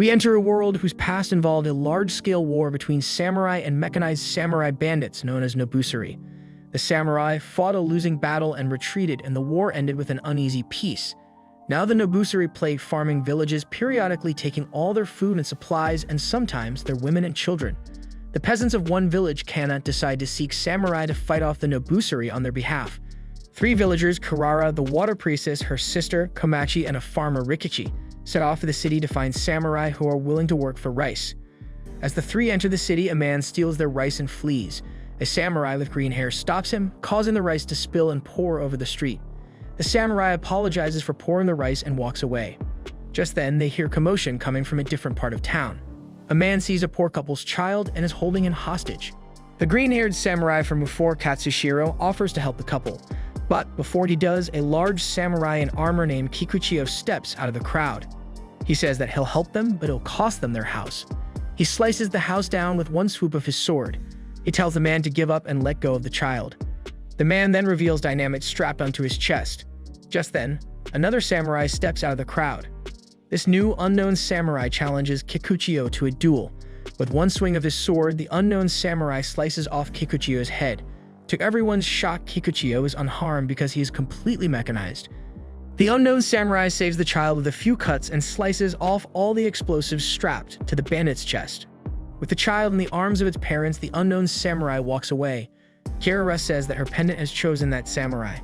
We enter a world whose past involved a large-scale war between samurai and mechanized samurai bandits known as Nobusari. The samurai fought a losing battle and retreated, and the war ended with an uneasy peace. Now the Nobusari plague farming villages, periodically taking all their food and supplies and sometimes their women and children. The peasants of one village, Kana, decide to seek samurai to fight off the Nobusari on their behalf. 3 villagers, Kirara, the water priestess, her sister, Komachi, and a farmer, Rikichi, set off for the city to find samurai who are willing to work for rice. As the 3 enter the city, a man steals their rice and flees. A samurai with green hair stops him, causing the rice to spill and pour over the street. The samurai apologizes for pouring the rice and walks away. Just then, they hear commotion coming from a different part of town. A man sees a poor couple's child and is holding him hostage. The green-haired samurai from before, Katsushiro, offers to help the couple. But before he does, a large samurai in armor named Kikuchiyo steps out of the crowd. He says that he'll help them, but it'll cost them their house. He slices the house down with one swoop of his sword. He tells the man to give up and let go of the child. The man then reveals dynamite strapped onto his chest. Just then, another samurai steps out of the crowd. This new unknown samurai challenges Kikuchiyo to a duel. With one swing of his sword, the unknown samurai slices off Kikuchiyo's head. To everyone's shock, Kikuchiyo is unharmed because he is completely mechanized. The unknown samurai saves the child with a few cuts and slices off all the explosives strapped to the bandit's chest. With the child in the arms of its parents, the unknown samurai walks away. Kirara says that her pendant has chosen that samurai.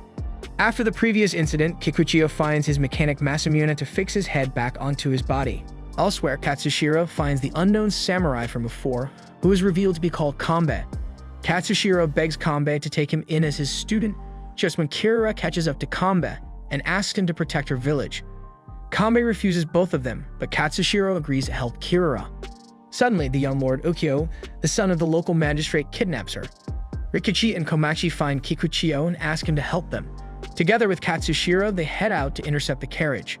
After the previous incident, Kikuchiyo finds his mechanic Masamune to fix his head back onto his body. Elsewhere, Katsushiro finds the unknown samurai from before, who is revealed to be called Kanbei. Katsushiro begs Kanbei to take him in as his student, just when Kirara catches up to Kanbei and asks him to protect her village. Kanbei refuses both of them, but Katsushiro agrees to help Kirara. Suddenly, the young Lord Ukyo, the son of the local magistrate, kidnaps her. Rikichi and Komachi find Kikuchiyo and ask him to help them. Together with Katsushiro, they head out to intercept the carriage.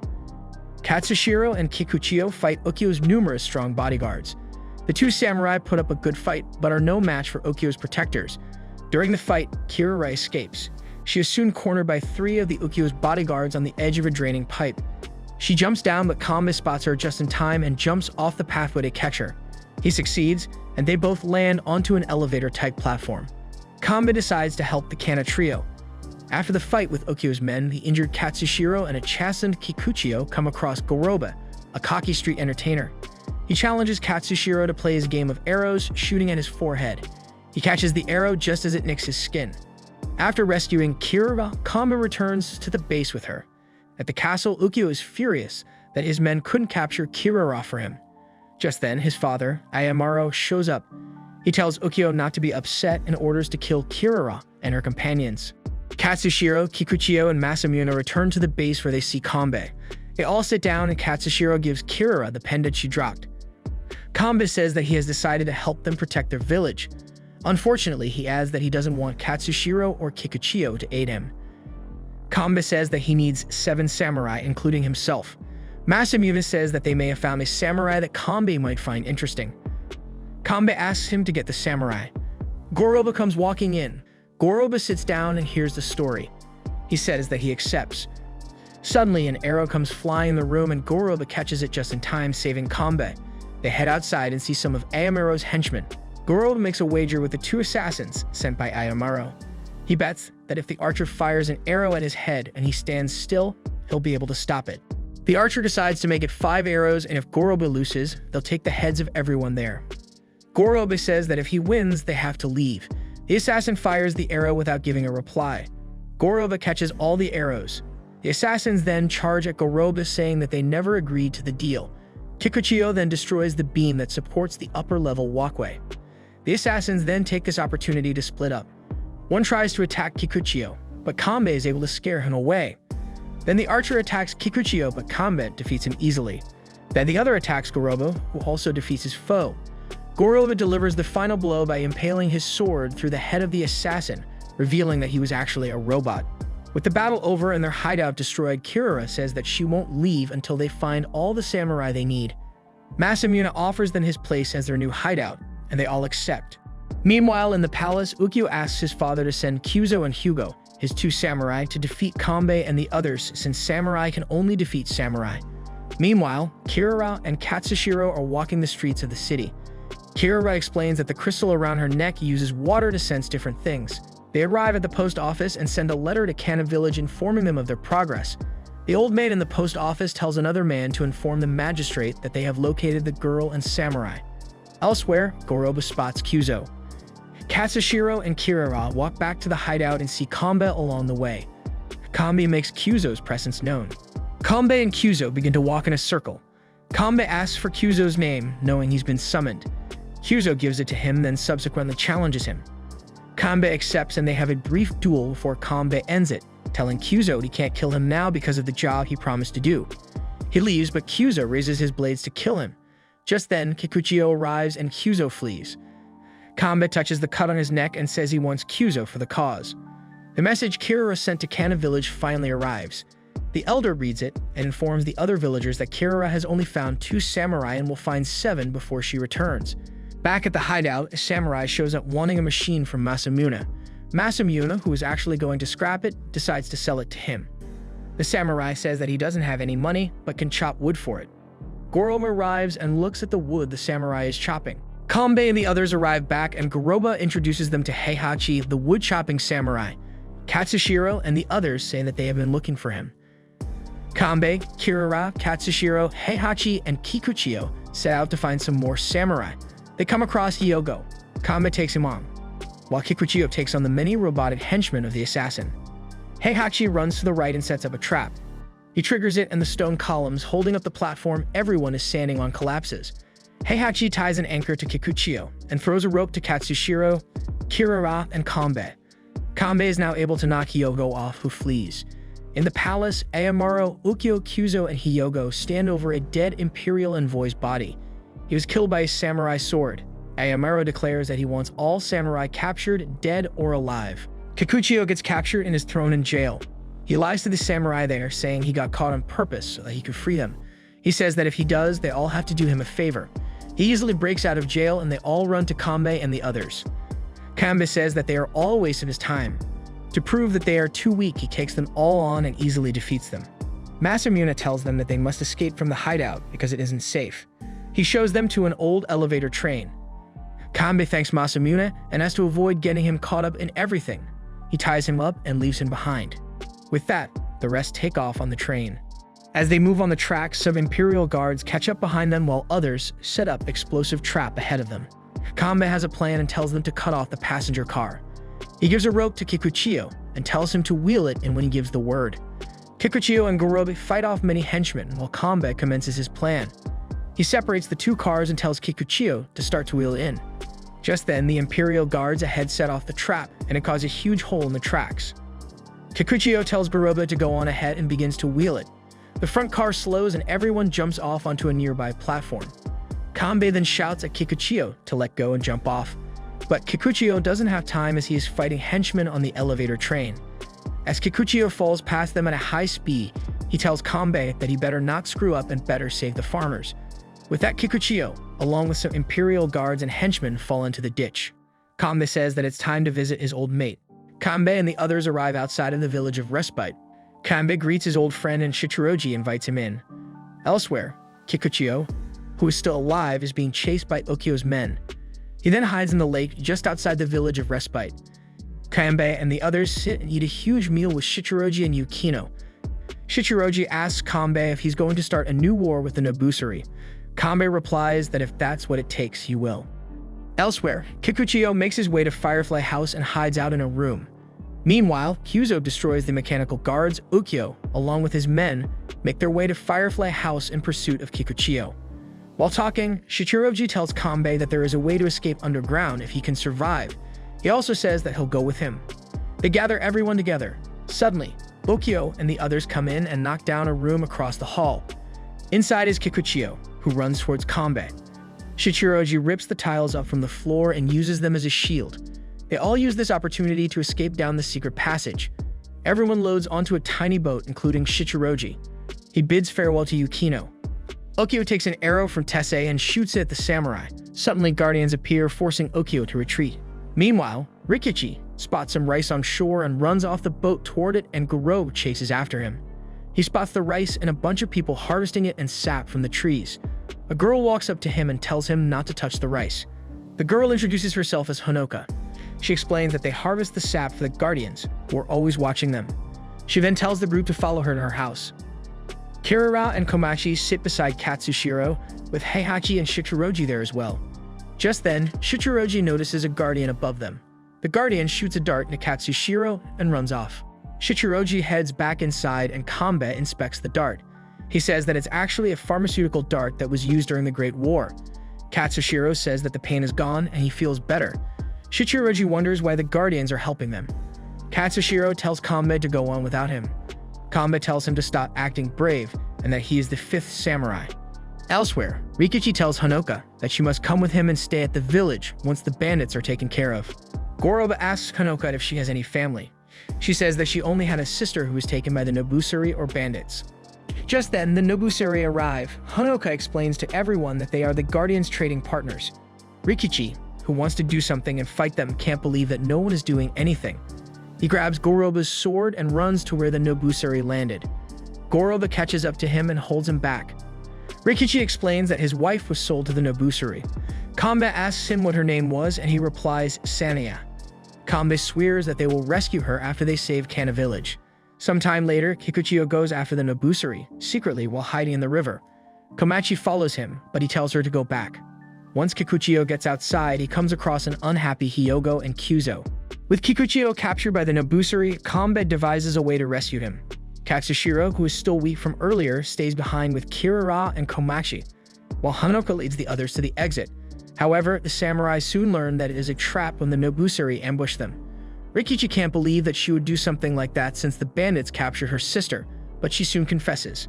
Katsushiro and Kikuchiyo fight Ukyo's numerous strong bodyguards. The 2 samurai put up a good fight, but are no match for Ukyo's protectors. During the fight, Kirara escapes. She is soon cornered by 3 of the Ukyo's bodyguards on the edge of a draining pipe. She jumps down, but Kanbei spots her just in time and jumps off the pathway to catch her. He succeeds, and they both land onto an elevator-type platform. Kanbei decides to help the Kana trio. After the fight with Ukyo's men, the injured Katsushiro and a chastened Kikuchiyo come across Goroba, a cocky street entertainer. He challenges Katsushiro to play his game of arrows, shooting at his forehead. He catches the arrow just as it nicks his skin. After rescuing Kirara, Kanbei returns to the base with her. At the castle, Ukyo is furious that his men couldn't capture Kirara for him. Just then, his father, Ayamaro, shows up. He tells Ukyo not to be upset and orders to kill Kirara and her companions. Katsushiro, Kikuchiyo, and Masamune return to the base where they see Kanbei. They all sit down and Katsushiro gives Kirara the pendant she dropped. Kanbei says that he has decided to help them protect their village. Unfortunately, he adds that he doesn't want Katsushiro or Kikuchiyo to aid him. Kanbei says that he needs 7 samurai, including himself. Masamune says that they may have found a samurai that Kanbei might find interesting. Kanbei asks him to get the samurai. Goroba comes walking in. Goroba sits down and hears the story. He says that he accepts. Suddenly, an arrow comes flying in the room and Goroba catches it just in time, saving Kanbei. They head outside and see some of Ayamaro's henchmen. Goroba makes a wager with the 2 assassins sent by Ayamaro. He bets that if the archer fires an arrow at his head and he stands still, he'll be able to stop it. The archer decides to make it 5 arrows, and if Goroba loses, they'll take the heads of everyone there. Goroba says that if he wins, they have to leave. The assassin fires the arrow without giving a reply. Goroba catches all the arrows. The assassins then charge at Goroba, saying that they never agreed to the deal. Kikuchiyo then destroys the beam that supports the upper-level walkway. The assassins then take this opportunity to split up. One tries to attack Kikuchiyo, but Kanbei is able to scare him away. Then the archer attacks Kikuchiyo, but Kanbei defeats him easily. Then the other attacks Goroba, who also defeats his foe. Goroba delivers the final blow by impaling his sword through the head of the assassin, revealing that he was actually a robot. With the battle over and their hideout destroyed, Kirara says that she won't leave until they find all the samurai they need. Masamune offers them his place as their new hideout, and they all accept. Meanwhile, in the palace, Ukyo asks his father to send Kyuzo and Hugo, his 2 samurai, to defeat Kanbei and the others, since samurai can only defeat samurai. Meanwhile, Kirara and Katsushiro are walking the streets of the city. Kirara explains that the crystal around her neck uses water to sense different things. They arrive at the post office and send a letter to Kana village informing them of their progress. The old maid in the post office tells another man to inform the magistrate that they have located the girl and samurai. Elsewhere, Goroba spots Kyuzo. Katsushiro and Kirara walk back to the hideout and see Kanbei along the way. Kanbei makes Kyuzo's presence known. Kanbei and Kyuzo begin to walk in a circle. Kanbei asks for Kyuzo's name, knowing he's been summoned. Kyuzo gives it to him, then subsequently challenges him. Kanbei accepts and they have a brief duel before Kanbei ends it, telling Kyuzo he can't kill him now because of the job he promised to do. He leaves, but Kyuzo raises his blades to kill him. Just then, Kikuchiyo arrives and Kyuzo flees. Kanbei touches the cut on his neck and says he wants Kyuzo for the cause. The message Kirara sent to Kana village finally arrives. The elder reads it and informs the other villagers that Kirara has only found 2 samurai and will find 7 before she returns. Back at the hideout, a samurai shows up wanting a machine from Masamune. Masamune, who is actually going to scrap it, decides to sell it to him. The samurai says that he doesn't have any money, but can chop wood for it. Goroba arrives and looks at the wood the samurai is chopping. Kanbei and the others arrive back and Goroba introduces them to Heihachi, the wood-chopping samurai. Katsushiro and the others say that they have been looking for him. Kanbei, Kirara, Katsushiro, Heihachi, and Kikuchiyo set out to find some more samurai. They come across Hyogo. Kanbei takes him on, while Kikuchiyo takes on the many robotic henchmen of the assassin. Heihachi runs to the right and sets up a trap. He triggers it and the stone columns holding up the platform everyone is standing on collapses. Heihachi ties an anchor to Kikuchiyo and throws a rope to Katsushiro, Kirara, and Kanbei. Kanbei is now able to knock Hyogo off, who flees. In the palace, Ayamaro, Ukyo, Kyuzo, and Hyogo stand over a dead Imperial envoy's body. He was killed by a samurai sword. Ayamaro declares that he wants all samurai captured, dead or alive. Kikuchiyo gets captured and is thrown in jail. He lies to the samurai there, saying he got caught on purpose so that he could free them. He says that if he does, they all have to do him a favor. He easily breaks out of jail and they all run to Kanbei and the others. Kanbei says that they are all a waste of his time. To prove that they are too weak, he takes them all on and easily defeats them. Masamune tells them that they must escape from the hideout because it isn't safe. He shows them to an old elevator train. Kanbei thanks Masamune and has to avoid getting him caught up in everything. He ties him up and leaves him behind. With that, the rest take off on the train. As they move on the tracks, some Imperial guards catch up behind them while others set up explosive trap ahead of them. Kanbei has a plan and tells them to cut off the passenger car. He gives a rope to Kikuchiyo and tells him to wheel it in when he gives the word. Kikuchiyo and Goroba fight off many henchmen while Kanbei commences his plan. He separates the 2 cars and tells Kikuchiyo to start to wheel in. Just then, the Imperial guards ahead set off the trap and it caused a huge hole in the tracks. Kikuchiyo tells Goroba to go on ahead and begins to wheel it. The front car slows and everyone jumps off onto a nearby platform. Kanbei then shouts at Kikuchiyo to let go and jump off. But Kikuchiyo doesn't have time as he is fighting henchmen on the elevator train. As Kikuchiyo falls past them at a high speed, he tells Kanbei that he better not screw up and better save the farmers. With that, Kikuchiyo, along with some Imperial guards and henchmen, fall into the ditch. Kanbei says that it's time to visit his old mate. Kanbei and the others arrive outside of the village of Respite. Kanbei greets his old friend and Shichiroji invites him in. Elsewhere, Kikuchiyo, who is still alive, is being chased by Ukyo's men. He then hides in the lake just outside the village of Respite. Kanbei and the others sit and eat a huge meal with Shichiroji and Yukino. Shichiroji asks Kanbei if he's going to start a new war with the Nobusari. Kanbei replies that if that's what it takes, he will. Elsewhere, Kikuchiyo makes his way to Firefly House and hides out in a room. Meanwhile, Kyuzo destroys the mechanical guards. Ukyo, along with his men, make their way to Firefly House in pursuit of Kikuchiyo. While talking, Shichiroji tells Kanbei that there is a way to escape underground if he can survive. He also says that he'll go with him. They gather everyone together. Suddenly, Ukyo and the others come in and knock down a room across the hall. Inside is Kikuchiyo, who runs towards Kanbei. Shichiroji rips the tiles up from the floor and uses them as a shield. They all use this opportunity to escape down the secret passage. Everyone loads onto a tiny boat, including Shichiroji. He bids farewell to Yukino. Ukyo takes an arrow from Tessei and shoots it at the samurai. Suddenly, guardians appear, forcing Ukyo to retreat. Meanwhile, Rikichi spots some rice on shore and runs off the boat toward it, and Goroba chases after him. He spots the rice and a bunch of people harvesting it and sap from the trees. A girl walks up to him and tells him not to touch the rice. The girl introduces herself as Honoka. She explains that they harvest the sap for the Guardians, who are always watching them. She then tells the group to follow her to her house. Kirara and Komachi sit beside Katsushiro, with Heihachi and Shichiroji there as well. Just then, Shichiroji notices a Guardian above them. The Guardian shoots a dart into Katsushiro and runs off. Shichiroji heads back inside and Kanbei inspects the dart. He says that it's actually a pharmaceutical dart that was used during the Great War. Katsushiro says that the pain is gone and he feels better. Shichiroji wonders why the Guardians are helping them. Katsushiro tells Kanbei to go on without him. Kanbei tells him to stop acting brave and that he is the 5th samurai. Elsewhere, Rikichi tells Honoka that she must come with him and stay at the village once the bandits are taken care of. Goroba asks Honoka if she has any family. She says that she only had a sister who was taken by the Nobusuri or bandits. Just then, the Nobusuri arrive. Honoka explains to everyone that they are the Guardians' trading partners. Rikichi, who wants to do something and fight them, can't believe that no one is doing anything. He grabs Goroba's sword and runs to where the Nobusuri landed. Goroba catches up to him and holds him back. Rikichi explains that his wife was sold to the Nobusuri. Kanbei asks him what her name was and he replies, Sania. Kanbei swears that they will rescue her after they save Kana village. Sometime later, Kikuchiyo goes after the Nobusuri, secretly while hiding in the river. Komachi follows him, but he tells her to go back. Once Kikuchiyo gets outside, he comes across an unhappy Hyogo and Kyuzo. With Kikuchiyo captured by the Nobusuri, Kanbei devises a way to rescue him. Katsushiro, who is still weak from earlier, stays behind with Kirara and Komachi, while Honoka leads the others to the exit. However, the samurai soon learn that it is a trap when the Nobusuri ambush them. Rikichi can't believe that she would do something like that since the bandits captured her sister, but she soon confesses.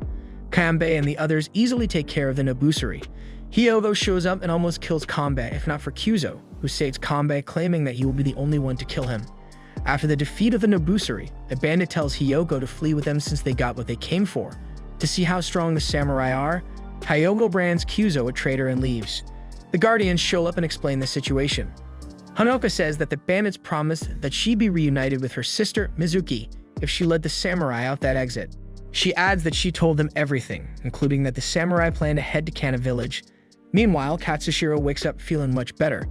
Kanbei and the others easily take care of the Nobusuri. Hyogo shows up and almost kills Kanbei, if not for Kyuzo, who saves Kanbei, claiming that he will be the only one to kill him. After the defeat of the Nobusuri, a bandit tells Hyogo to flee with them since they got what they came for. To see how strong the samurai are, Hyogo brands Kyuzo a traitor and leaves. The Guardians show up and explain the situation. Honoka says that the bandits promised that she'd be reunited with her sister, Mizuki, if she led the samurai out that exit. She adds that she told them everything, including that the samurai plan to head to Kana village. Meanwhile, Katsushiro wakes up feeling much better.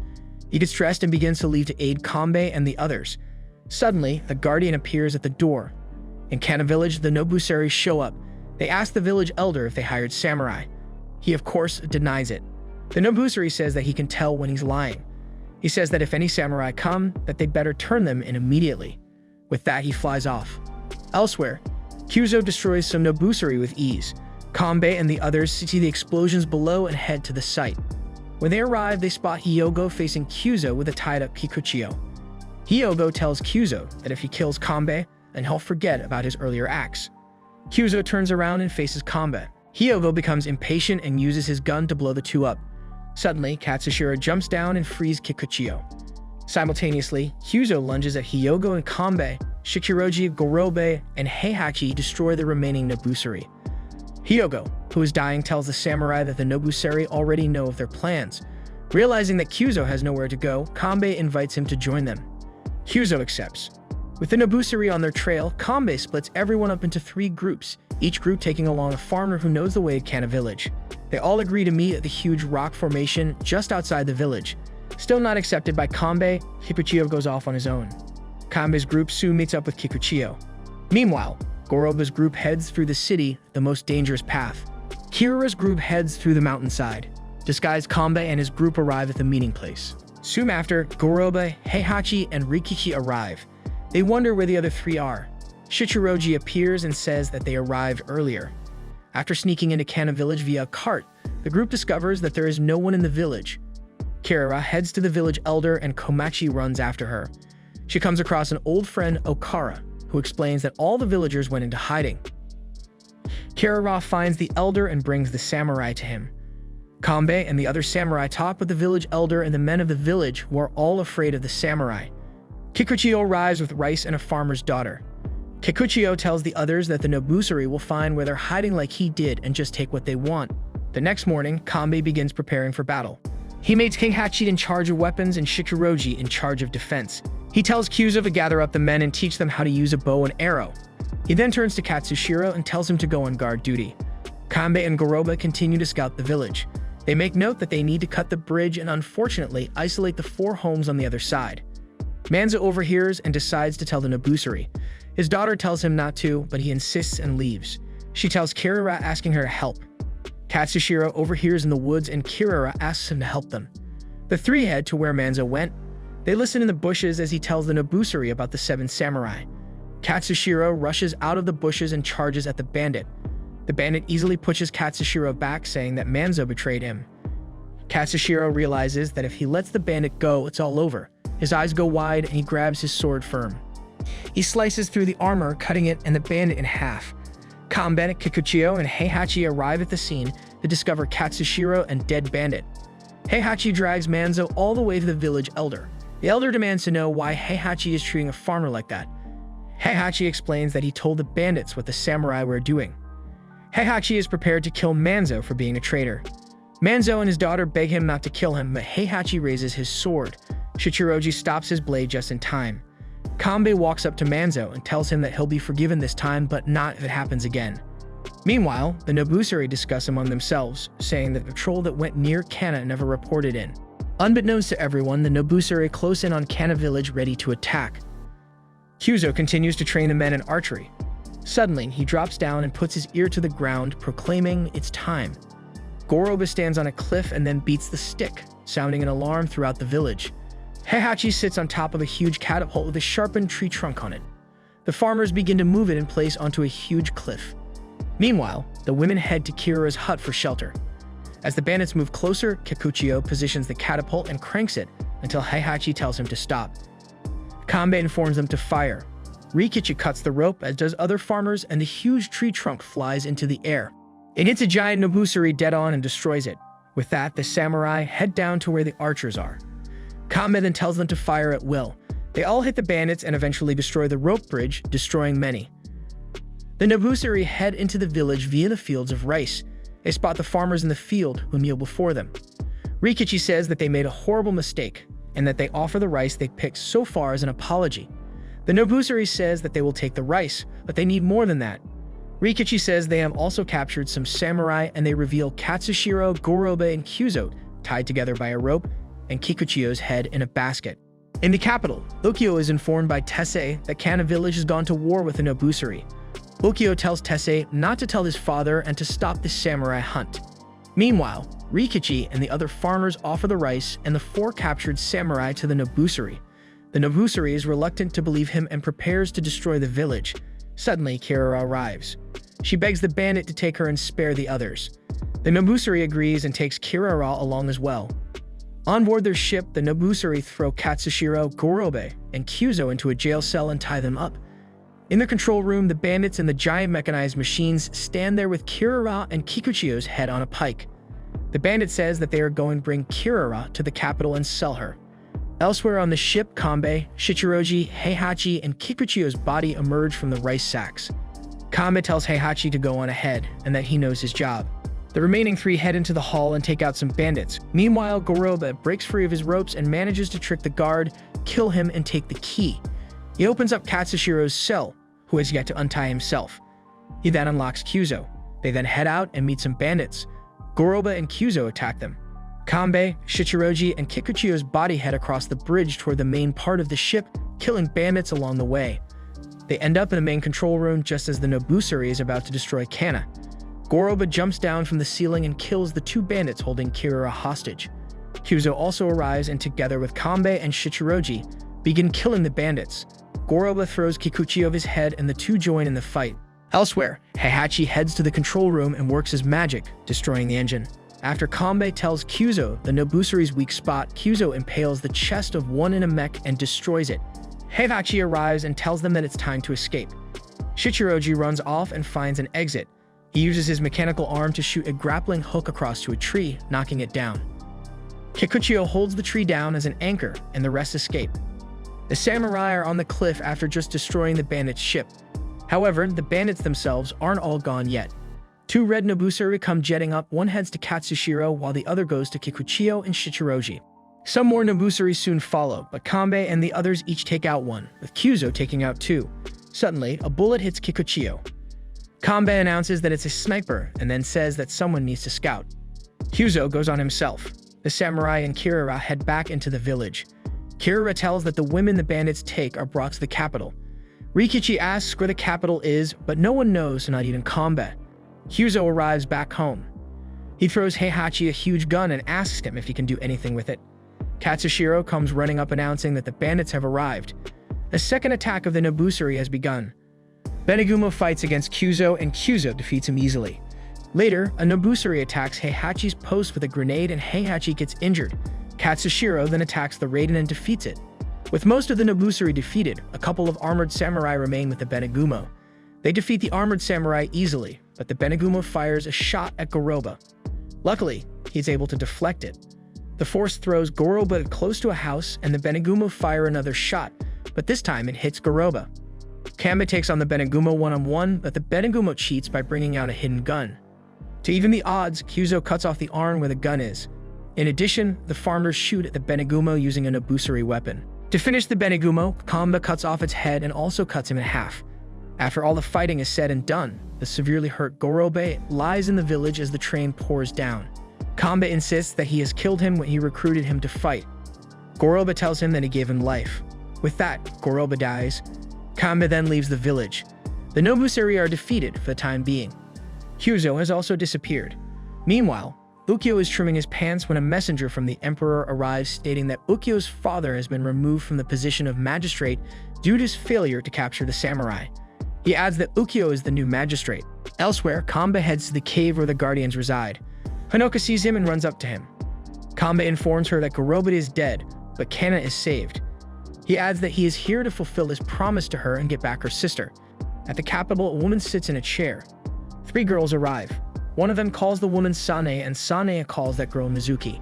He gets dressed and begins to leave to aid Kanbei and the others. Suddenly, the Guardian appears at the door. In Kana village, the Nobusuri show up. They ask the village elder if they hired samurai. He, of course, denies it. The Nobusuri says that he can tell when he's lying. He says that if any samurai come, that they'd better turn them in immediately. With that, he flies off. Elsewhere, Kyuzo destroys some Nobusuri with ease. Kanbei and the others see the explosions below and head to the site. When they arrive, they spot Hyogo facing Kyuzo with a tied-up Kikuchiyo. Hyogo tells Kyuzo that if he kills Kanbei, then he'll forget about his earlier acts. Kyuzo turns around and faces Kanbei. Hyogo becomes impatient and uses his gun to blow the two up. Suddenly, Katsushiro jumps down and frees Kikuchiyo. Simultaneously, Kyuzo lunges at Hyogo and Kanbei. Shichiroji, Gorobe, and Heihachi destroy the remaining Nobusuri. Hyogo, who is dying, tells the samurai that the Nobusuri already know of their plans. Realizing that Kyuzo has nowhere to go, Kanbei invites him to join them. Kyuzo accepts. With the Nobusuri on their trail, Kanbei splits everyone up into 3 groups, each group taking along a farmer who knows the way to Kana village. They all agree to meet at the huge rock formation just outside the village. Still not accepted by Kanbei, Kikuchiyo goes off on his own. Kanbei's group soon meets up with Kikuchiyo. Meanwhile, Goroba's group heads through the city, the most dangerous path. Kirara's group heads through the mountainside. Disguised Kanbei and his group arrive at the meeting place. Soon after, Goroba, Heihachi, and Rikichi arrive. They wonder where the other 3 are. Shichiroji appears and says that they arrived earlier. After sneaking into Kana village via a cart, the group discovers that there is no one in the village. Kirara heads to the village elder and Komachi runs after her. She comes across an old friend, Okara, who explains that all the villagers went into hiding. Kirara finds the elder and brings the samurai to him. Kanbei and the other samurai talk with the village elder and the men of the village, who are all afraid of the samurai. Kikuchiyo arrives with rice and a farmer's daughter. Kikuchiyo tells the others that the Nobusuri will find where they're hiding like he did and just take what they want. The next morning, Kanbei begins preparing for battle. He makes King Hachi in charge of weapons and Shichiroji in charge of defense. He tells Kyuzo to gather up the men and teach them how to use a bow and arrow. He then turns to Katsushiro and tells him to go on guard duty. Kanbei and Goroba continue to scout the village. They make note that they need to cut the bridge and unfortunately isolate the 4 homes on the other side. Manzo overhears and decides to tell the Nobusari. His daughter tells him not to, but he insists and leaves. She tells Kirara asking her to help. Katsushiro overhears in the woods and Kirara asks him to help them. The 3 head to where Manzo went. They listen in the bushes as he tells the Nobusari about the 7 samurai. Katsushiro rushes out of the bushes and charges at the bandit. The bandit easily pushes Katsushiro back, saying that Manzo betrayed him. Katsushiro realizes that if he lets the bandit go, it's all over. His eyes go wide and he grabs his sword firm. He slices through the armor, cutting it and the bandit in half. Kanbei, Kikuchiyo, and Heihachi arrive at the scene to discover Katsushiro and dead bandit. Heihachi drags Manzo all the way to the village elder. The elder demands to know why Heihachi is treating a farmer like that. Heihachi explains that he told the bandits what the samurai were doing. Heihachi is prepared to kill Manzo for being a traitor. Manzo and his daughter beg him not to kill him, but Heihachi raises his sword. Shichiroji stops his blade just in time. Kanbei walks up to Manzo and tells him that he'll be forgiven this time, but not if it happens again. Meanwhile, the Nobusari discuss among themselves, saying that the patrol that went near Kana never reported in. Unbeknownst to everyone, the Nobusari close in on Kana village ready to attack. Kyuzo continues to train the men in archery. Suddenly, he drops down and puts his ear to the ground, proclaiming it's time. Goroba stands on a cliff and then beats the stick, sounding an alarm throughout the village. Heihachi sits on top of a huge catapult with a sharpened tree trunk on it. The farmers begin to move it in place onto a huge cliff. Meanwhile, the women head to Kirara's hut for shelter. As the bandits move closer, Kikuchiyo positions the catapult and cranks it until Heihachi tells him to stop. Kanbei informs them to fire. Rikichi cuts the rope, as does other farmers, and the huge tree trunk flies into the air. It hits a giant Nobusari dead-on and destroys it. With that, the samurai head down to where the archers are. Kanbei then tells them to fire at will. They all hit the bandits and eventually destroy the rope bridge, destroying many. The Nobusari head into the village via the fields of rice. They spot the farmers in the field who kneel before them. Rikichi says that they made a horrible mistake and that they offer the rice they picked so far as an apology. The Nobusari says that they will take the rice, but they need more than that. Rikichi says they have also captured some samurai and they reveal Katsushiro, Goroba, and Kyuzo tied together by a rope and Kikuchiyo's head in a basket. In the capital, Ukyo is informed by Tessei that Kana village has gone to war with the Nobusari. Ukyo tells Tessei not to tell his father and to stop the samurai hunt. Meanwhile, Rikichi and the other farmers offer the rice and the 4 captured samurai to the Nobusari. The Nobusari is reluctant to believe him and prepares to destroy the village. Suddenly, Kirara arrives. She begs the bandit to take her and spare the others. The Nobusari agrees and takes Kirara along as well. On board their ship, the Nobusari throw Katsushiro, Gorobe, and Kyuzo into a jail cell and tie them up. In the control room, the bandits and the giant mechanized machines stand there with Kirara and Kikuchiyo's head on a pike. The bandit says that they are going to bring Kirara to the capital and sell her. Elsewhere on the ship, Kanbei, Shichiroji, Heihachi, and Kikuchiyo's body emerge from the rice sacks. Kanbei tells Heihachi to go on ahead and that he knows his job. The remaining 3 head into the hall and take out some bandits. Meanwhile, Goroba breaks free of his ropes and manages to trick the guard, kill him, and take the key. He opens up Katsushiro's cell, who has yet to untie himself. He then unlocks Kyuzo. They then head out and meet some bandits. Goroba and Kyuzo attack them. Kanbei, Shichiroji, and Kikuchiyo's body head across the bridge toward the main part of the ship, killing bandits along the way. They end up in the main control room just as the Nobusari is about to destroy Kana. Goroba jumps down from the ceiling and kills the 2 bandits holding Kirara hostage. Kyuzo also arrives and together with Kanbei and Shichiroji, begin killing the bandits. Goroba throws Kikuchiyo his head and the 2 join in the fight. Elsewhere, Heihachi heads to the control room and works his magic, destroying the engine. After Kanbei tells Kyuzo the Nobusari's weak spot, Kyuzo impales the chest of one in a mech and destroys it. Heihachi arrives and tells them that it's time to escape. Shichiroji runs off and finds an exit. He uses his mechanical arm to shoot a grappling hook across to a tree, knocking it down. Kikuchiyo holds the tree down as an anchor, and the rest escape. The samurai are on the cliff after just destroying the bandits' ship. However, the bandits themselves aren't all gone yet. 2 red Nobusari come jetting up, one heads to Katsushiro while the other goes to Kikuchiyo and Shichiroji. Some more Nobusari soon follow, but Kanbei and the others each take out one, with Kyuzo taking out 2. Suddenly, a bullet hits Kikuchiyo. Kanbei announces that it's a sniper and then says that someone needs to scout. Kyuzo goes on himself. The samurai and Kirara head back into the village. Kirara tells that the women the bandits take are brought to the capital. Rikichi asks where the capital is, but no one knows, not even Kanbei. Kyuzo arrives back home. He throws Heihachi a huge gun and asks him if he can do anything with it. Katsushiro comes running up announcing that the bandits have arrived. A second attack of the Nobusari has begun. Benegumo fights against Kyuzo and Kyuzo defeats him easily. Later, a Nobusari attacks Heihachi's post with a grenade and Heihachi gets injured. Katsushiro then attacks the Raiden and defeats it. With most of the Nobusari defeated, a couple of armored samurai remain with the Benegumo. They defeat the armored samurai easily, but the Benegumo fires a shot at Goroba. Luckily, he's able to deflect it. The force throws Goroba close to a house and the Benegumo fire another shot, but this time it hits Goroba. Kanbei takes on the Benegumo one-on-one, but the Benegumo cheats by bringing out a hidden gun. To even the odds, Kyuzo cuts off the arm where the gun is. In addition, the farmers shoot at the Benegumo using a Nobusari weapon. To finish the Benegumo, Kanbei cuts off its head and also cuts him in half. After all the fighting is said and done, the severely hurt Gorobe lies in the village as the train pours down. Kanbei insists that he has killed him when he recruited him to fight. Goroba tells him that he gave him life. With that, Goroba dies. Kanbei then leaves the village. The Nobusari are defeated for the time being. Kyuzo has also disappeared. Meanwhile, Ukyo is trimming his pants when a messenger from the Emperor arrives stating that Ukyo's father has been removed from the position of magistrate due to his failure to capture the samurai. He adds that Ukyo is the new magistrate. Elsewhere, Kanbei heads to the cave where the guardians reside. Honoka sees him and runs up to him. Kanbei informs her that Goroba is dead, but Kana is saved. He adds that he is here to fulfill his promise to her and get back her sister. At the capital, a woman sits in a chair. 3 girls arrive. One of them calls the woman Sane, and Sane calls that girl Mizuki.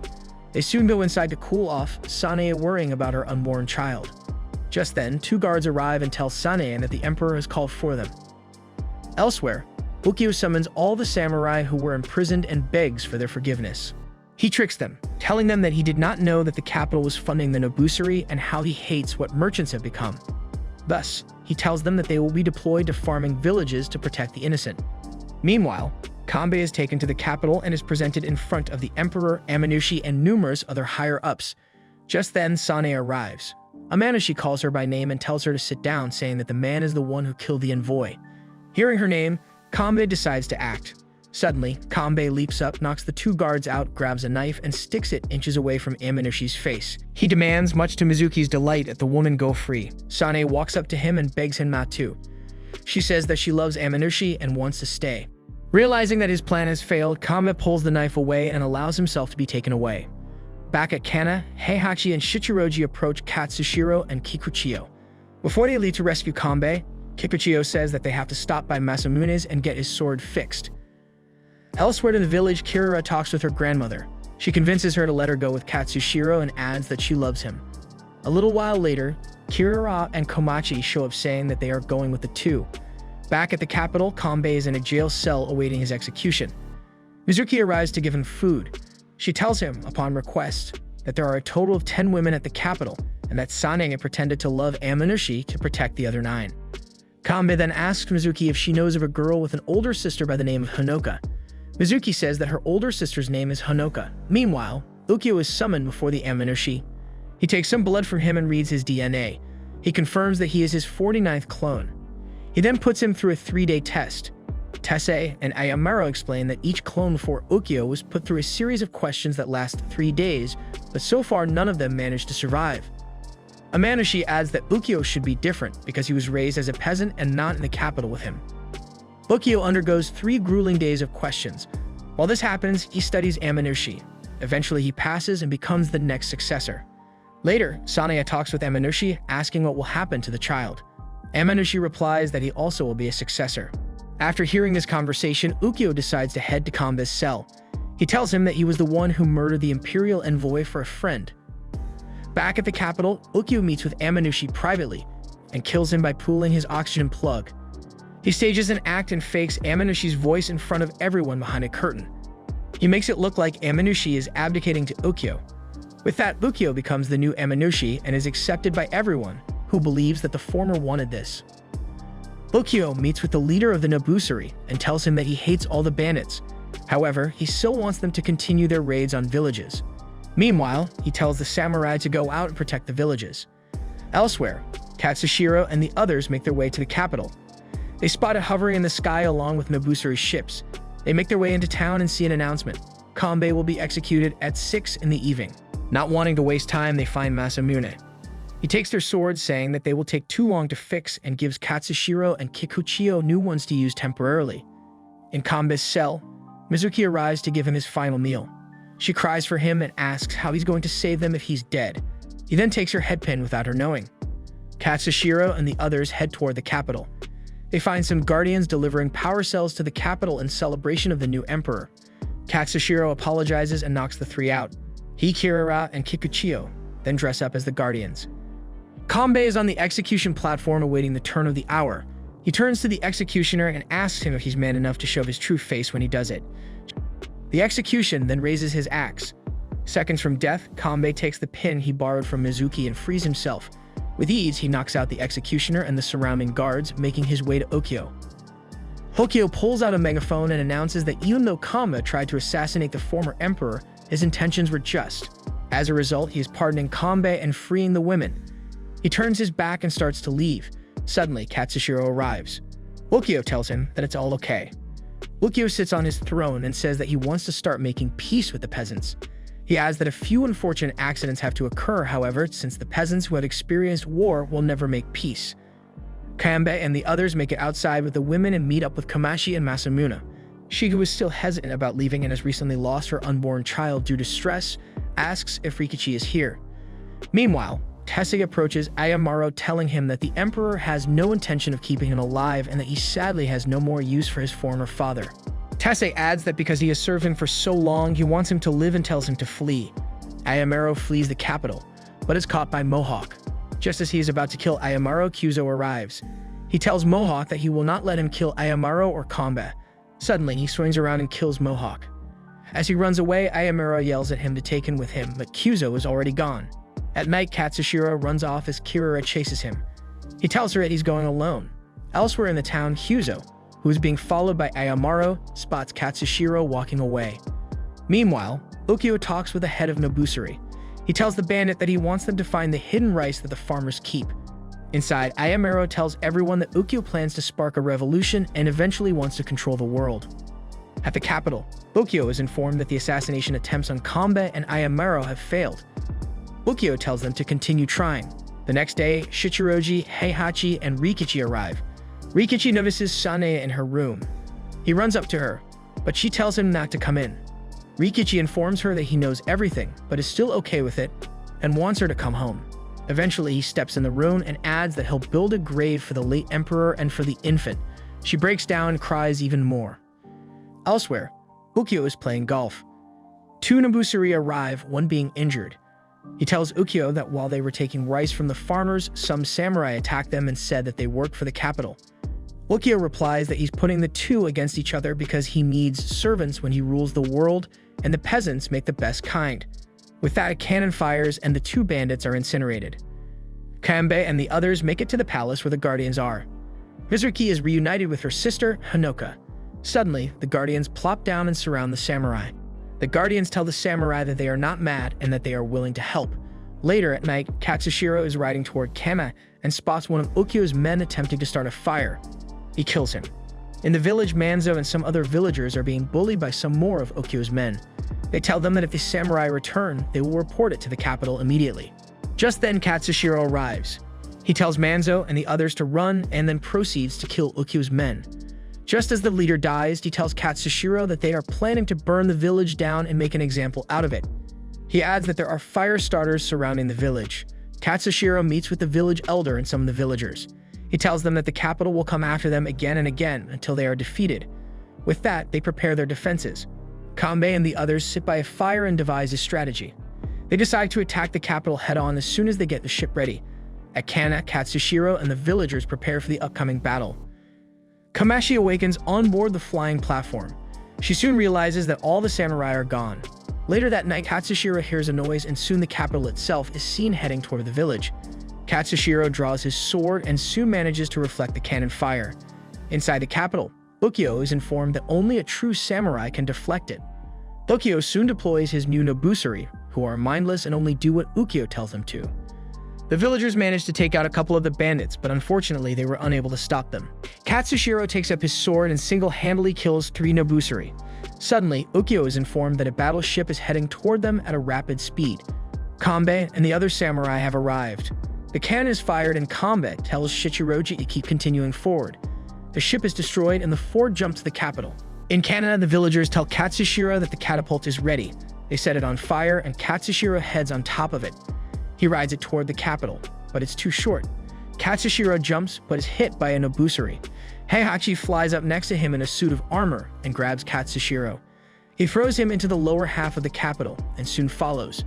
They soon go inside to cool off, Sane worrying about her unborn child. Just then, 2 guards arrive and tell Sane that the Emperor has called for them. Elsewhere, Ukyo summons all the samurai who were imprisoned and begs for their forgiveness. He tricks them, telling them that he did not know that the capital was funding the Nobusari and how he hates what merchants have become. Thus, he tells them that they will be deployed to farming villages to protect the innocent. Meanwhile, Kanbei is taken to the capital and is presented in front of the Emperor, Amanushi, and numerous other higher-ups. Just then, Sane arrives. Amanushi calls her by name and tells her to sit down, saying that the man is the one who killed the envoy. Hearing her name, Kanbei decides to act. Suddenly, Kanbei leaps up, knocks the 2 guards out, grabs a knife, and sticks it inches away from Amanushi's face. He demands, much to Mizuki's delight, that the woman go free. Sane walks up to him and begs him not to. She says that she loves Amanushi and wants to stay. Realizing that his plan has failed, Kanbei pulls the knife away and allows himself to be taken away. Back at Kana, Heihachi and Shichiroji approach Katsushiro and Kikuchiyo. Before they leave to rescue Kanbei, Kikuchiyo says that they have to stop by Masamune's and get his sword fixed. Elsewhere in the village, Kirara talks with her grandmother. She convinces her to let her go with Katsushiro and adds that she loves him. A little while later, Kirara and Komachi show up saying that they are going with the 2. Back at the capital, Kanbei is in a jail cell awaiting his execution. Mizuki arrives to give him food. She tells him, upon request, that there are a total of 10 women at the capital and that Sane pretended to love Amanushi to protect the other 9. Kanbei then asks Mizuki if she knows of a girl with an older sister by the name of Honoka. Mizuki says that her older sister's name is Honoka. Meanwhile, Ukyo is summoned before the Amanushi. He takes some blood from him and reads his DNA. He confirms that he is his 49th clone. He then puts him through a 3-day test. Tessei and Ayamaro explain that each clone for Ukyo was put through a series of questions that last 3 days, but so far none of them managed to survive. Amanushi adds that Ukyo should be different because he was raised as a peasant and not in the capital with him. Ukyo undergoes 3 grueling days of questions. While this happens, he studies Amanushi. Eventually he passes and becomes the next successor. Later, Sanaya talks with Amanushi, asking what will happen to the child. Amanushi replies that he also will be a successor. After hearing this conversation, Ukyo decides to head to Kanbei's cell. He tells him that he was the one who murdered the Imperial Envoy for a friend. Back at the capital, Ukyo meets with Amanushi privately and kills him by pulling his oxygen plug. He stages an act and fakes Amanushi's voice in front of everyone behind a curtain. He makes it look like Amanushi is abdicating to Ukyo. With that, Ukyo becomes the new Amanushi and is accepted by everyone who believes that the former wanted this. Ukyo meets with the leader of the Nobusari and tells him that he hates all the bandits. However, he still wants them to continue their raids on villages. Meanwhile, he tells the samurai to go out and protect the villages. Elsewhere, Katsushiro and the others make their way to the capital. They spot it hovering in the sky along with Nobusari's ships. They make their way into town and see an announcement. Kanbei will be executed at 6 in the evening. Not wanting to waste time, they find Masamune. He takes their swords, saying that they will take too long to fix, and gives Katsushiro and Kikuchiyo new ones to use temporarily. In Kanbei's cell, Mizuki arrives to give him his final meal. She cries for him and asks how he's going to save them if he's dead. He then takes her headpin without her knowing. Katsushiro and the others head toward the capital. They find some guardians delivering power cells to the capital in celebration of the new emperor. Katsushiro apologizes and knocks the three out. He, Kirara, and Kikuchiyo then dress up as the guardians. Kanbei is on the execution platform awaiting the turn of the hour. He turns to the executioner and asks him if he's man enough to show his true face when he does it. The execution then raises his axe. Seconds from death, Kanbei takes the pin he borrowed from Mizuki and frees himself. With ease, he knocks out the executioner and the surrounding guards, making his way to Ukyo. Ukyo pulls out a megaphone and announces that even though Kanbei tried to assassinate the former emperor, his intentions were just. As a result, he is pardoning Kanbei and freeing the women. He turns his back and starts to leave. Suddenly, Katsushiro arrives. Ukyo tells him that it's all okay. Ukyo sits on his throne and says that he wants to start making peace with the peasants. He adds that a few unfortunate accidents have to occur, however, since the peasants who have experienced war will never make peace. Kanbei and the others make it outside with the women and meet up with Kamashi and Masamune. She, who is still hesitant about leaving and has recently lost her unborn child due to stress, asks if Rikichi is here. Meanwhile, Tessei approaches Ayamaro, telling him that the emperor has no intention of keeping him alive and that he sadly has no more use for his former father. Tessei adds that because he has served him for so long, he wants him to live and tells him to flee. Ayamaro flees the capital, but is caught by Mohawk. Just as he is about to kill Ayamaro, Kyuzo arrives. He tells Mohawk that he will not let him kill Ayamaro or Kanbei. Suddenly, he swings around and kills Mohawk. As he runs away, Ayamaro yells at him to take him with him, but Kyuzo is already gone. At night, Katsushiro runs off as Kirara chases him. He tells her that he's going alone. Elsewhere in the town, Kyuzo, who is being followed by Ayamaro, spots Katsushiro walking away. Meanwhile, Ukyo talks with the head of Nobusari. He tells the bandit that he wants them to find the hidden rice that the farmers keep. Inside, Ayamaro tells everyone that Ukyo plans to spark a revolution and eventually wants to control the world. At the capital, Ukyo is informed that the assassination attempts on Kanbei and Ayamaro have failed. Ukyo tells them to continue trying. The next day, Shichiroji, Heihachi, and Rikichi arrive. Rikichi notices Sanae in her room. He runs up to her, but she tells him not to come in. Rikichi informs her that he knows everything, but is still okay with it, and wants her to come home. Eventually, he steps in the room and adds that he'll build a grave for the late emperor and for the infant. She breaks down and cries even more. Elsewhere, Ukyo is playing golf. Two Nobusari arrive, one being injured. He tells Ukyo that while they were taking rice from the farmers, some samurai attacked them and said that they worked for the capital. Ukyo replies that he's putting the two against each other because he needs servants when he rules the world, and the peasants make the best kind. With that, a cannon fires and the two bandits are incinerated. Kanbei and the others make it to the palace where the guardians are. Mizuki is reunited with her sister, Hanoka. Suddenly, the guardians plop down and surround the samurai. The guardians tell the samurai that they are not mad and that they are willing to help. Later at night, Katsushiro is riding toward Kama and spots one of Ukyo's men attempting to start a fire. He kills him. In the village, Manzo and some other villagers are being bullied by some more of Ukyo's men. They tell them that if the samurai return, they will report it to the capital immediately. Just then, Katsushiro arrives. He tells Manzo and the others to run and then proceeds to kill Ukyo's men. Just as the leader dies, he tells Katsushiro that they are planning to burn the village down and make an example out of it. He adds that there are fire starters surrounding the village. Katsushiro meets with the village elder and some of the villagers. He tells them that the capital will come after them again and again until they are defeated. With that, they prepare their defenses. Kanbei and the others sit by a fire and devise a strategy. They decide to attack the capital head-on as soon as they get the ship ready. At Kana, Katsushiro and the villagers prepare for the upcoming battle. Kamashi awakens on board the flying platform. She soon realizes that all the samurai are gone. Later that night, Katsushiro hears a noise and soon the capital itself is seen heading toward the village. Katsushiro draws his sword and soon manages to reflect the cannon fire. Inside the capital, Ukyo is informed that only a true samurai can deflect it. Ukyo soon deploys his new Nobusari, who are mindless and only do what Ukyo tells them to. The villagers manage to take out a couple of the bandits, but unfortunately they were unable to stop them. Katsushiro takes up his sword and single-handedly kills 3 Nobusari. Suddenly, Ukyo is informed that a battleship is heading toward them at a rapid speed. Kanbei and the other samurai have arrived. The cannon is fired and Kanbei tells Shichiroji to keep continuing forward. The ship is destroyed and the 4 jump to the capital. In Canada, the villagers tell Katsushiro that the catapult is ready. They set it on fire and Katsushiro heads on top of it. He rides it toward the capital, but it's too short. Katsushiro jumps but is hit by a Nobusari. Heihachi flies up next to him in a suit of armor and grabs Katsushiro. He throws him into the lower half of the capital and soon follows.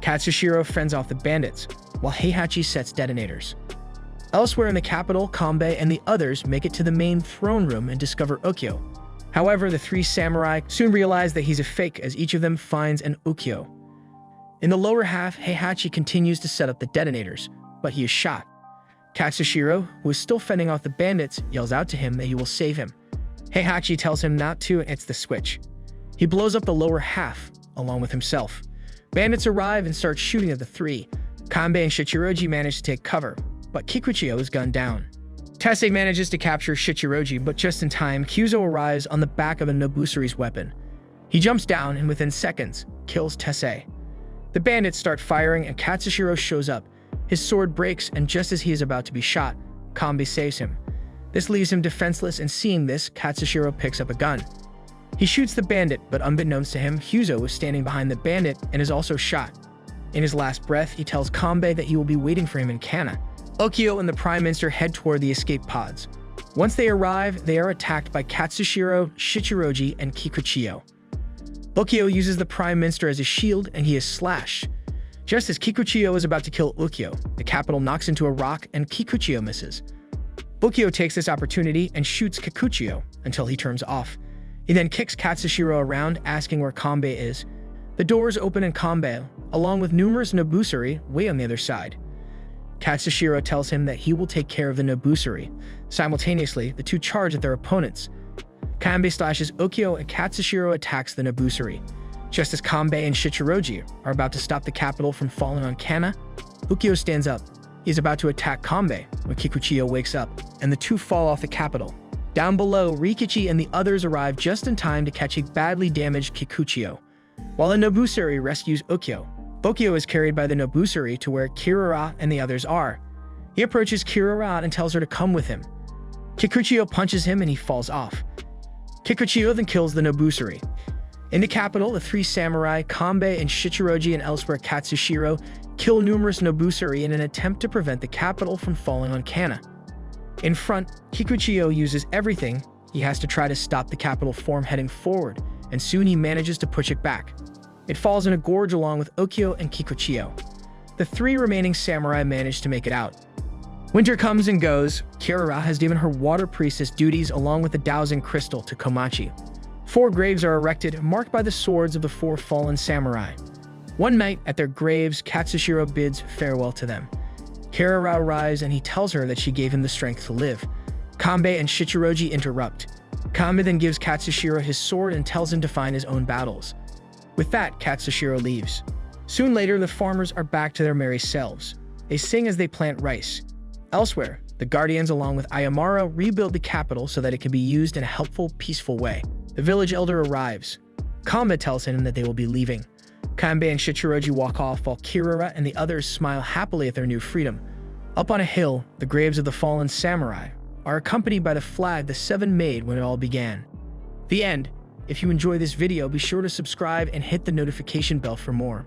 Katsushiro fends off the bandits, while Heihachi sets detonators. Elsewhere in the capital, Kanbei and the others make it to the main throne room and discover Ukyo. However, the 3 samurai soon realize that he's a fake as each of them finds an Ukyo. In the lower half, Heihachi continues to set up the detonators, but he is shot. Katsushiro, who is still fending off the bandits, yells out to him that he will save him. Heihachi tells him not to and hits the switch. He blows up the lower half, along with himself. Bandits arrive and start shooting at the 3. Kanbei and Shichiroji manage to take cover, but Kikuchiyo is gunned down. Tessei manages to capture Shichiroji, but just in time, Kyuzo arrives on the back of a Nobusari's weapon. He jumps down and within seconds, kills Tessei. The bandits start firing and Katsushiro shows up. His sword breaks and just as he is about to be shot, Kanbei saves him. This leaves him defenseless and seeing this, Katsushiro picks up a gun. He shoots the bandit, but unbeknownst to him, Kyuzo is standing behind the bandit and is also shot. In his last breath, he tells Kanbei that he will be waiting for him in Kana. Ukyo and the Prime Minister head toward the escape pods. Once they arrive, they are attacked by Katsushiro, Shichiroji, and Kikuchiyo. Ukyo uses the Prime Minister as a shield and he is slashed. Just as Kikuchiyo is about to kill Ukyo, the capital knocks into a rock and Kikuchiyo misses. Ukyo takes this opportunity and shoots Kikuchiyo until he turns off. He then kicks Katsushiro around, asking where Kanbei is. The doors open and Kanbei, along with numerous Nobusari, wait on the other side. Katsushiro tells him that he will take care of the Nobusari. Simultaneously, the 2 charge at their opponents. Kanbei slashes Ukyo and Katsushiro attacks the Nobusari. Just as Kanbei and Shichiroji are about to stop the capital from falling on Kana, Ukyo stands up. He is about to attack Kanbei when Kikuchiyo wakes up, and the 2 fall off the capital. Down below, Rikichi and the others arrive just in time to catch a badly damaged Kikuchiyo. While the Nobusari rescues Ukyo, Ukyo is carried by the Nobusari to where Kirara and the others are. He approaches Kirara and tells her to come with him. Kikuchiyo punches him and he falls off. Kikuchiyo then kills the Nobusari. In the capital, the 3 samurai, Kanbei and Shichiroji and elsewhere Katsushiro, kill numerous Nobusari in an attempt to prevent the capital from falling on Kana. In front, Kikuchiyo uses everything he has to try to stop the capital from heading forward, and soon he manages to push it back. It falls in a gorge along with Ukyo and Kikuchiyo. The 3 remaining samurai manage to make it out. Winter comes and goes. Kirara has given her water priestess duties along with the dowsing crystal to Komachi. 4 graves are erected, marked by the swords of the 4 fallen samurai. One night, at their graves, Katsushiro bids farewell to them. Kirara arrives and he tells her that she gave him the strength to live. Kanbei and Shichiroji interrupt. Kanbei then gives Katsushiro his sword and tells him to find his own battles. With that, Katsushiro leaves. Soon later, the farmers are back to their merry selves. They sing as they plant rice. Elsewhere, the Guardians along with Ayamaro rebuild the capital so that it can be used in a helpful, peaceful way. The village elder arrives. Kanbei tells him that they will be leaving. Kanbei and Shichiroji walk off while Kirara and the others smile happily at their new freedom. Up on a hill, the graves of the fallen samurai are accompanied by the flag the 7 made when it all began. The end. If you enjoy this video, be sure to subscribe and hit the notification bell for more.